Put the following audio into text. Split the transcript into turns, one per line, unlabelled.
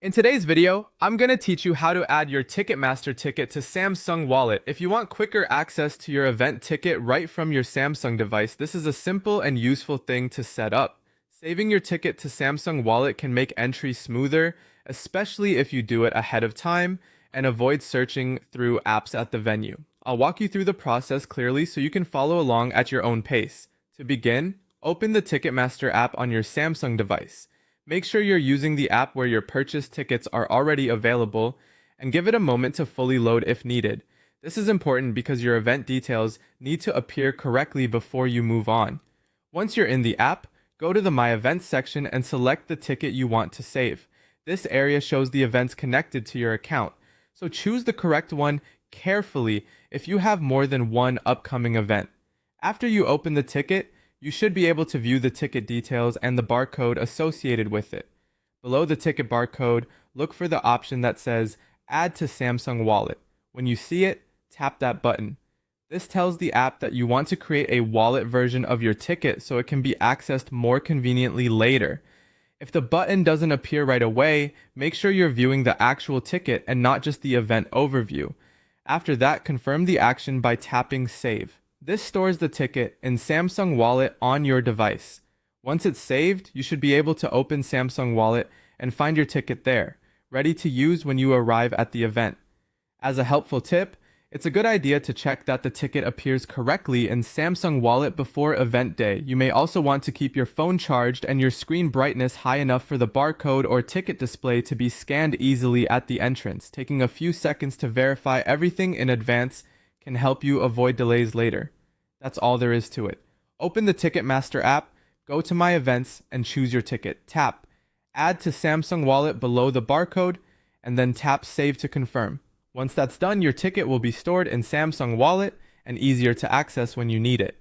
In today's video, I'm going to teach you how to add your Ticketmaster ticket to Samsung Wallet. If you want quicker access to your event ticket right from your Samsung device, this is a simple and useful thing to set up. Saving your ticket to Samsung Wallet can make entry smoother, especially if you do it ahead of time and avoid searching through apps at the venue. I'll walk you through the process clearly so you can follow along at your own pace. To begin, open the Ticketmaster app on your Samsung device. Make sure you're using the app where your purchased tickets are already available and give it a moment to fully load if needed. This is important because your event details need to appear correctly before you move on. Once you're in the app, go to the My Events section and select the ticket you want to save. This area shows the events connected to your account, so choose the correct one carefully if you have more than one upcoming event. After you open the ticket, you should be able to view the ticket details and the barcode associated with it. Below the ticket barcode, look for the option that says Add to Samsung Wallet. When you see it, tap that button. This tells the app that you want to create a wallet version of your ticket so it can be accessed more conveniently later. If the button doesn't appear right away, make sure you're viewing the actual ticket and not just the event overview. After that, confirm the action by tapping Save. This stores the ticket in Samsung Wallet on your device. Once it's saved, you should be able to open Samsung Wallet and find your ticket there, ready to use when you arrive at the event. As a helpful tip, it's a good idea to check that the ticket appears correctly in Samsung Wallet before event day. You may also want to keep your phone charged and your screen brightness high enough for the barcode or ticket display to be scanned easily at the entrance. Taking a few seconds to verify everything in advance can help you avoid delays later. That's all there is to it. Open the Ticketmaster app, go to My Events, and choose your ticket. Tap Add to Samsung Wallet below the barcode, and then tap Save to confirm. Once that's done, your ticket will be stored in Samsung Wallet and easier to access when you need it.